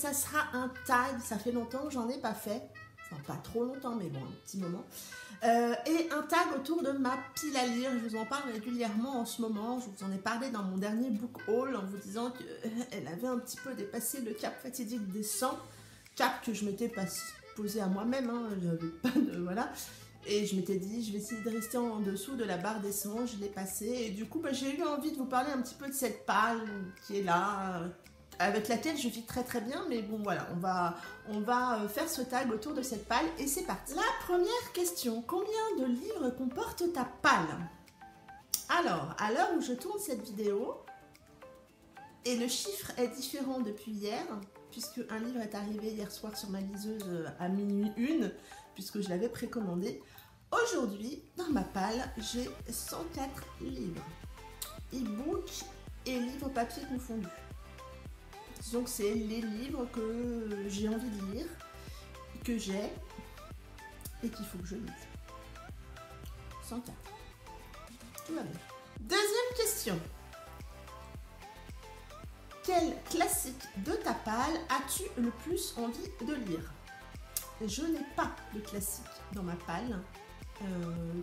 ça sera un tag, ça fait longtemps que j'en ai pas fait, enfin pas trop longtemps mais bon un petit moment, et un tag autour de ma pile à lire. Je vous en parle régulièrement en ce moment, je vous en ai parlé dans mon dernier book haul en vous disant qu'elle avait un petit peu dépassé le cap fatidique des 100, cap que je m'étais pas posé à moi-même, hein, j'avais pas de... voilà. Et je m'étais dit, je vais essayer de rester en dessous de la barre des 100, je l'ai passé. Et du coup, j'ai eu envie de vous parler un petit peu de cette palle qui est là, avec laquelle je vis très très bien. Mais bon, voilà, on va faire ce tag autour de cette palle et c'est parti. La première question, combien de livres comporte ta palle? Alors, à l'heure où je tourne cette vidéo, et le chiffre est différent depuis hier, puisque un livre est arrivé hier soir sur ma liseuse à minuit 1, puisque je l'avais précommandé. Aujourd'hui, dans ma palle, j'ai 104 livres, e-book et livres papier confondus. Donc c'est les livres que j'ai envie de lire, que j'ai et qu'il faut que je lise. 104. Tout va bien. Deuxième question. Quel classique de ta palle as-tu le plus envie de lire? Je n'ai pas de classique dans ma palle,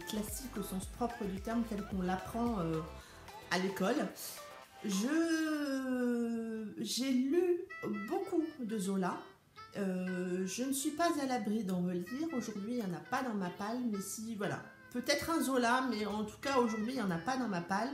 classique au sens propre du terme tel qu'on l'apprend à l'école. J'ai lu beaucoup de Zola, je ne suis pas à l'abri d'en relire. Aujourd'hui il n'y en a pas dans ma palle, mais si, voilà, peut-être un Zola, mais en tout cas aujourd'hui il n'y en a pas dans ma palle.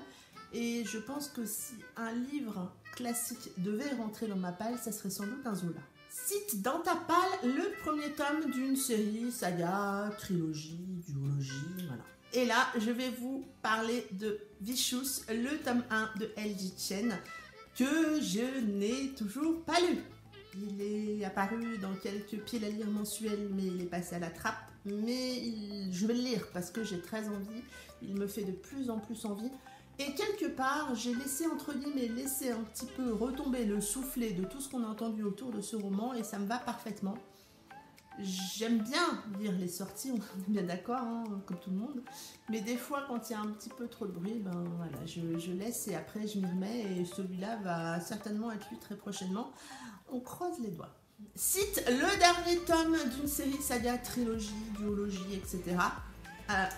Et je pense que si un livre classique devait rentrer dans ma palle, ça serait sans doute un Zola. Cite dans ta palle le premier tome d'une série, saga, trilogie, duologie, voilà. Et là, je vais vous parler de Vicious, le tome 1 de L.J. Chen, que je n'ai toujours pas lu. Il est apparu dans quelques piles à lire mensuels, mais il est passé à la trappe. Mais je vais le lire parce que j'ai très envie, il me fait de plus en plus envie. Et quelque part, j'ai laissé entre guillemets, laissé un petit peu retomber le soufflet de tout ce qu'on a entendu autour de ce roman et ça me va parfaitement. J'aime bien lire les sorties, on est bien d'accord, hein, comme tout le monde. Mais des fois, quand il y a un petit peu trop de bruit, ben voilà, je laisse et après je m'y remets et celui-là va certainement être lu très prochainement. On croise les doigts. Cite le dernier tome d'une série saga, trilogie, duologie, etc.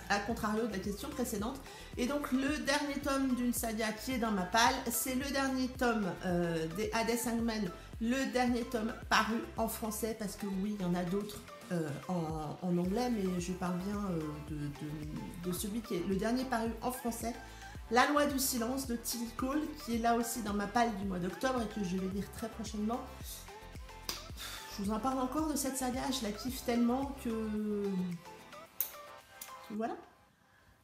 À contrario de la question précédente. Et donc le dernier tome d'une saga qui est dans ma palle, c'est le dernier tome des Hades Hangman, le dernier tome paru en français, parce que oui, il y en a d'autres en anglais, mais je parle bien de celui qui est le dernier paru en français, La Loi du Silence de Tilly Cole, qui est là aussi dans ma palle du mois d'octobre et que je vais lire très prochainement. Je vous en parle encore de cette saga, je la kiffe tellement que... Voilà.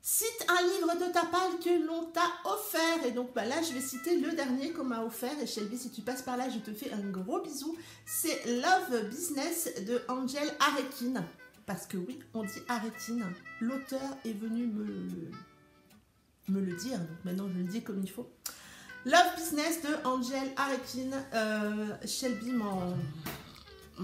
Cite un livre de ta palle que l'on t'a offert. Et donc bah là, je vais citer le dernier qu'on m'a offert. Et Shelby, si tu passes par là, je te fais un gros bisou. C'est Love Business de Angel Arekin. Parce que oui, on dit Arekin. L'auteur est venu me le dire. Donc maintenant, je le dis comme il faut. Love Business de Angel Arekin. Shelby m'en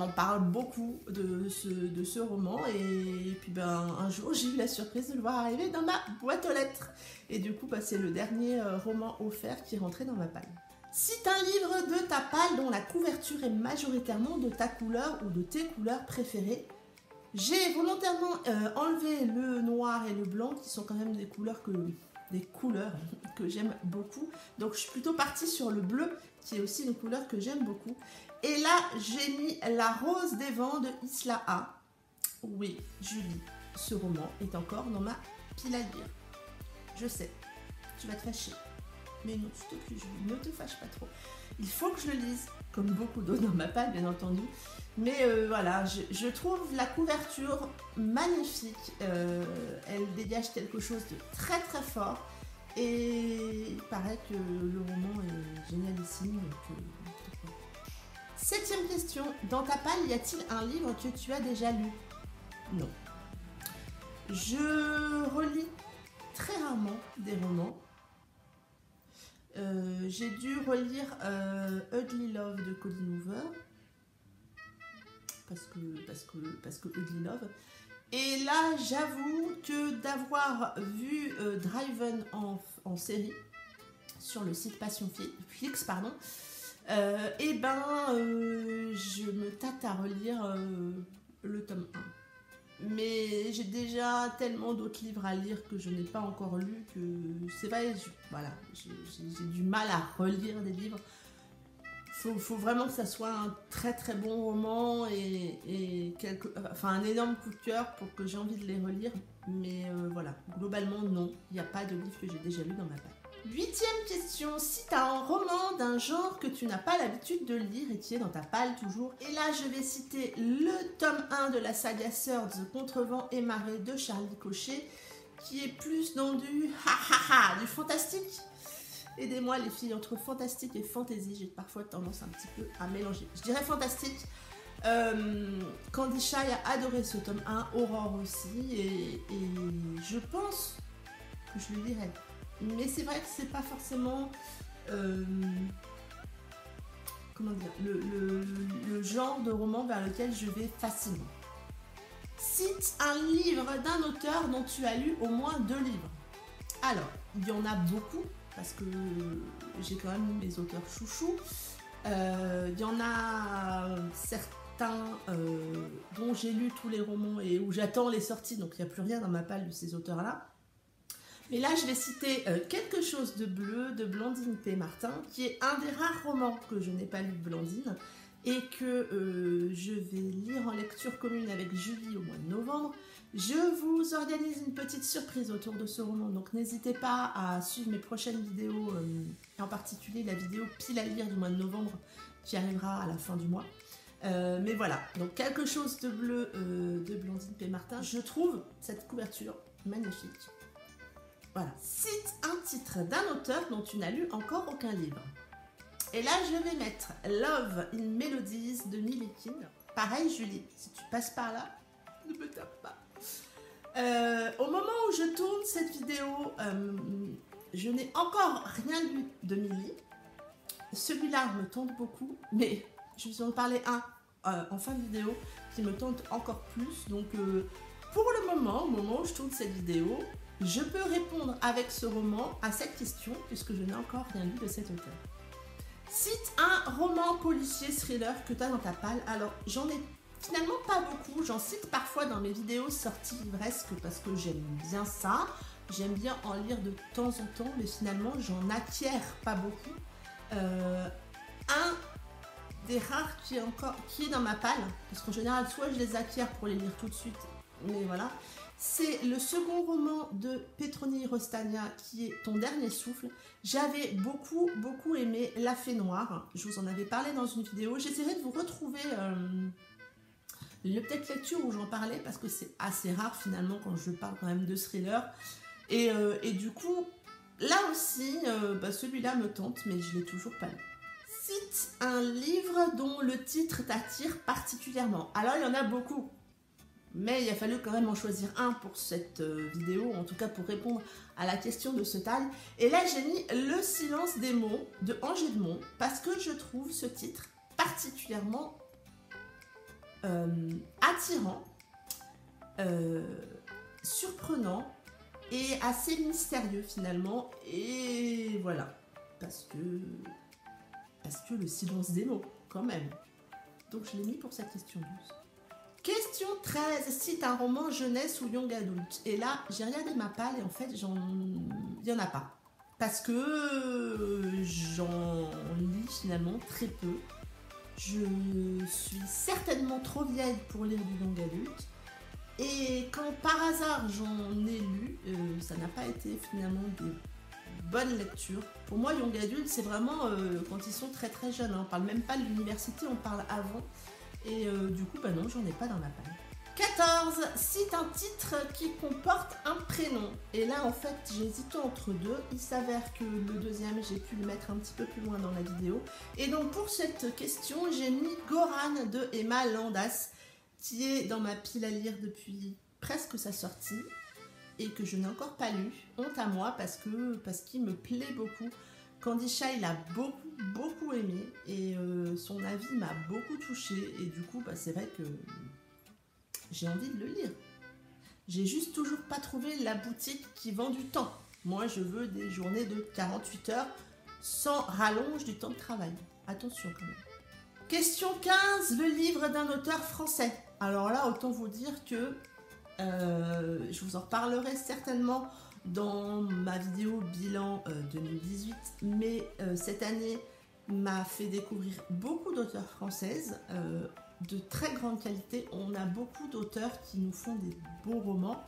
parle beaucoup de ce roman et puis ben un jour j'ai eu la surprise de le voir arriver dans ma boîte aux lettres et du coup bah, c'est le dernier roman offert qui est rentré dans ma palle. Cite un livre de ta palle dont la couverture est majoritairement de ta couleur ou de tes couleurs préférées. J'ai volontairement enlevé le noir et le blanc qui sont quand même des couleurs que j'aime beaucoup, donc je suis plutôt partie sur le bleu qui est aussi une couleur que j'aime beaucoup. Et là, j'ai mis La Rose des Vents de Isla A. Oui, Julie, ce roman est encore dans ma pile à lire. Je sais, tu vas te fâcher. Mais non, s'il te plaît, Julie, ne te fâche pas trop. Il faut que je le lise, comme beaucoup d'autres dans ma palle, bien entendu. Mais voilà, je trouve la couverture magnifique. Elle dégage quelque chose de très très fort. Et il paraît que le roman est génialissime. Donc, septième question, dans ta palle, y a-t-il un livre que tu as déjà lu? Non. Je relis très rarement des romans. J'ai dû relire Ugly Love de Colleen Hoover. Parce que Ugly Love. Et là, j'avoue que d'avoir vu Driven en série sur le site Passion Flix, pardon, et ben, je me tâte à relire le tome 1. Mais j'ai déjà tellement d'autres livres à lire que je n'ai pas encore lu que c'est vrai, voilà, j'ai du mal à relire des livres. Faut vraiment que ça soit un très très bon roman et un énorme coup de cœur pour que j'ai envie de les relire. Mais voilà, globalement non, il n'y a pas de livre que j'ai déjà lu dans ma palle. 8e question, si tu as un roman d'un genre que tu n'as pas l'habitude de lire et qui est dans ta palle toujours, et là je vais citer le tome 1 de la saga Swords, Contrevent et Marée de Charlie Cochet, qui est plus dans du du fantastique. Aidez-moi les filles, entre fantastique et fantasy, j'ai parfois tendance un petit peu à mélanger. Je dirais fantastique. Candy Shy a adoré ce tome 1, Aurore aussi, et je pense que je le lirai. Mais c'est vrai que c'est pas forcément comment dire, le genre de roman vers lequel je vais facilement. Cite un livre d'un auteur dont tu as lu au moins 2 livres. Alors, il y en a beaucoup, parce que j'ai quand même mes auteurs chouchous. Il y en a certains dont j'ai lu tous les romans et où j'attends les sorties, donc il n'y a plus rien dans ma palle de ces auteurs-là. Mais là, je vais citer Quelque chose de bleu de Blandine P. Martin, qui est un des rares romans que je n'ai pas lu de Blandine et que je vais lire en lecture commune avec Julie au mois de novembre. Je vous organise une petite surprise autour de ce roman, donc n'hésitez pas à suivre mes prochaines vidéos, en particulier la vidéo pile à lire du mois de novembre qui arrivera à la fin du mois. Mais voilà, donc Quelque chose de bleu de Blandine P. Martin. Je trouve cette couverture magnifique. Voilà, cite un titre d'un auteur dont tu n'as lu encore aucun livre. Et là, je vais mettre Love in Melodies de Milekin. Pareil, Julie, si tu passes par là, ne me tape pas. Au moment où je tourne cette vidéo, je n'ai encore rien lu de Milly. Celui-là me tente beaucoup, mais je vais en parler en fin de vidéo qui me tente encore plus. Donc, pour le moment, au moment où je tourne cette vidéo, je peux répondre avec ce roman à cette question puisque je n'ai encore rien lu de cet auteur. Cite un roman policier thriller que tu as dans ta palle. Alors, j'en ai finalement pas beaucoup. J'en cite parfois dans mes vidéos sorties livresques parce que j'aime bien ça. J'aime bien en lire de temps en temps, mais finalement, j'en acquiers pas beaucoup. Un des rares qui est dans ma palle, parce qu'en général, soit je les acquiers pour les lire tout de suite, mais voilà. C'est le second roman de Petroni Rostania qui est Ton dernier souffle. J'avais beaucoup aimé La Fée Noire. Je vous en avais parlé dans une vidéo. J'essaierai de vous retrouver le peut-être lecture où j'en parlais parce que c'est assez rare finalement quand je parle quand même de thriller. Et du coup, là aussi, celui-là me tente, mais je ne l'ai toujours pas lu. Cite un livre dont le titre t'attire particulièrement. Alors, il y en a beaucoup. Mais il a fallu quand même en choisir un pour cette vidéo, en tout cas pour répondre à la question de ce tag. Et là, j'ai mis Le silence des mots de Angers de Mont parce que je trouve ce titre particulièrement attirant, surprenant et assez mystérieux finalement. Et voilà, parce que le silence des mots, quand même. Donc je l'ai mis pour cette question 12. Question 13, cite un roman jeunesse ou young adult. Et là, j'ai regardé ma palle et en fait, il n'y en a pas. Parce que j'en lis finalement très peu. Je suis certainement trop vieille pour lire du young adulte. Et quand par hasard j'en ai lu, ça n'a pas été finalement des bonnes lectures. Pour moi, young adulte, c'est vraiment quand ils sont très très jeunes. Hein. On parle même pas de l'université, on parle avant. Et du coup, non, j'en ai pas dans ma palle. 14. Cite un titre qui comporte un prénom. Et là, en fait, j'ai hésité entre deux. Il s'avère que le deuxième, j'ai pu le mettre un petit peu plus loin dans la vidéo. Et donc, pour cette question, j'ai mis Goran de Emma Landas, qui est dans ma pile à lire depuis presque sa sortie et que je n'ai encore pas lu. Honte à moi parce qu'il me plaît beaucoup. Candy Shy l'a beaucoup aimé et son avis m'a beaucoup touchée et du coup c'est vrai que j'ai envie de le lire. J'ai juste toujours pas trouvé la boutique qui vend du temps. Moi je veux des journées de 48 heures sans rallonge du temps de travail. Attention quand même. Question 15, le livre d'un auteur français. Alors là, autant vous dire que je vous en reparlerai certainement dans ma vidéo bilan 2018, mais cette année m'a fait découvrir beaucoup d'auteurs françaises de très grande qualité. On a beaucoup d'auteurs qui nous font des beaux romans.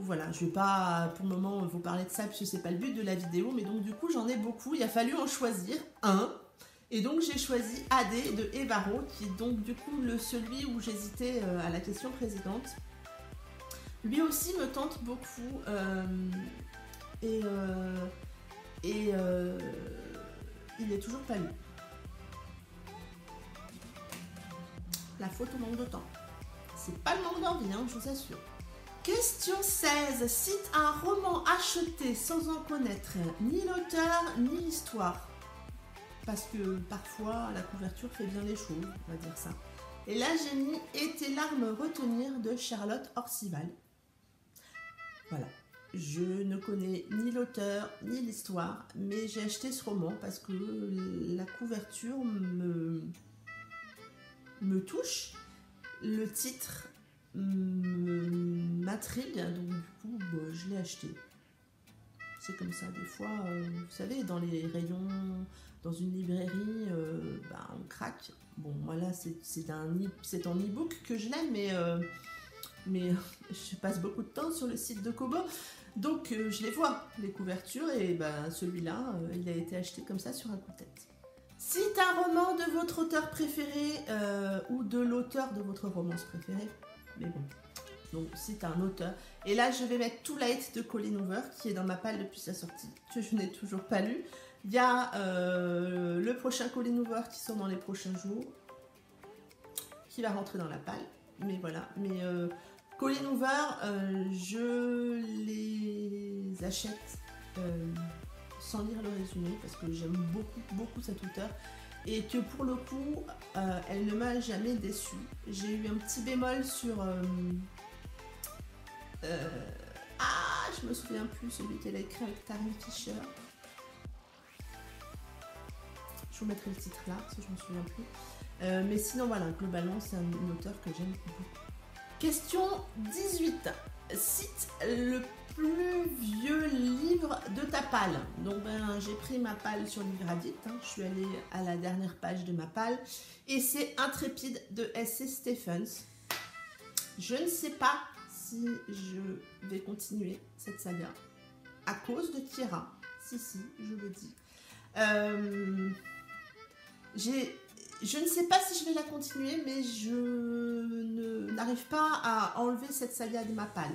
Voilà, je vais pas pour le moment vous parler de ça puisque c'est pas le but de la vidéo, mais donc du coup j'en ai beaucoup. Il a fallu en choisir un. Et donc j'ai choisi AD de Evaro, qui est donc du coup celui où j'hésitais à la question précédente. Lui aussi me tente beaucoup il est toujours pas lu. La faute au manque de temps. C'est pas le manque d'envie, hein, je vous assure. Question 16. Cite un roman acheté sans en connaître ni l'auteur ni l'histoire. Parce que parfois la couverture fait bien les choses, on va dire ça. Et là j'ai mis Et tes larmes retenir de Charlotte Orcival. Voilà. Je ne connais ni l'auteur ni l'histoire, mais j'ai acheté ce roman parce que la couverture me touche. Le titre m'intrigue, donc du coup je l'ai acheté. C'est comme ça, des fois, vous savez, dans les rayons, dans une librairie, on craque. Bon, moi là, c'est en e-book que je l'ai, mais je passe beaucoup de temps sur le site de Kobo, donc je les vois, les couvertures, et celui-là, il a été acheté comme ça sur un coup de tête. Cite un roman de votre auteur préféré ou de l'auteur de votre romance préférée, mais bon. Donc c'est un auteur. Et là je vais mettre Too Late de Colleen Hoover qui est dans ma palle depuis sa sortie, que je n'ai toujours pas lu. Il y a le prochain Colleen Hoover qui sort dans les prochains jours, qui va rentrer dans la palle. Mais voilà. Mais Colleen Hoover, je les achète sans lire le résumé parce que j'aime beaucoup cet auteur. Et que pour le coup, elle ne m'a jamais déçue. J'ai eu un petit bémol sur... je me souviens plus, celui qu'elle a écrit avec Taryn Fisher. Je vous mettrai le titre là, si je me souviens plus. Mais sinon, voilà, globalement, c'est un auteur que j'aime beaucoup. Question 18. Cite le plus vieux livre de ta palle. Donc, j'ai pris ma palle sur Livradit. Je suis allée à la dernière page de ma palle. Et c'est Intrépide de S.C. Stephens. Je ne sais pas si je vais continuer cette saga à cause de Kira. Si, je le dis. Je ne sais pas si je vais la continuer, mais je n'arrive pas à enlever cette saga de ma palle.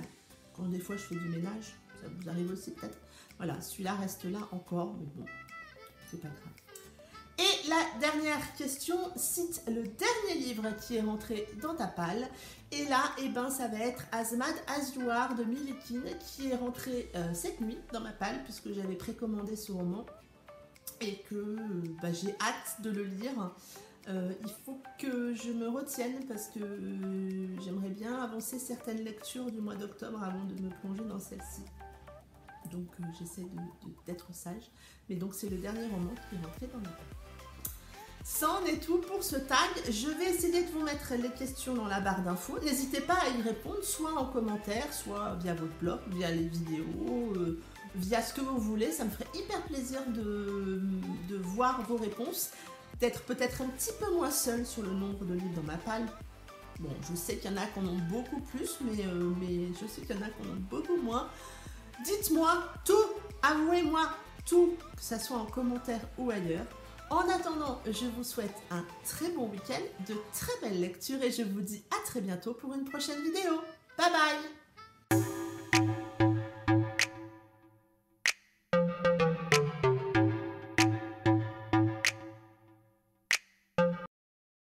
Quand des fois je fais du ménage, ça vous arrive aussi peut-être. Voilà, celui-là reste là encore, mais bon, c'est pas grave. Et la dernière question, cite le dernier livre qui est rentré dans ta palle. Et là, ça va être As Mad As You Are de Milikin qui est rentré cette nuit dans ma palle puisque j'avais précommandé ce roman et que j'ai hâte de le lire. Il faut que je me retienne parce que j'aimerais bien avancer certaines lectures du mois d'octobre avant de me plonger dans celle-ci. Donc j'essaie d'être sage. Mais donc c'est le dernier roman qui est rentré dans ma palle. Ça en est tout pour ce tag. Je vais essayer de vous mettre les questions dans la barre d'infos. N'hésitez pas à y répondre, soit en commentaire, soit via votre blog, via les vidéos, via ce que vous voulez. Ça me ferait hyper plaisir de voir vos réponses. D'être peut-être un petit peu moins seule sur le nombre de livres dans ma palle. Bon, je sais qu'il y en a qui en ont beaucoup plus, mais je sais qu'il y en a qui en ont beaucoup moins. Dites-moi tout, avouez-moi tout, que ce soit en commentaire ou ailleurs. En attendant, je vous souhaite un très bon week-end, de très belles lectures et je vous dis à très bientôt pour une prochaine vidéo. Bye bye!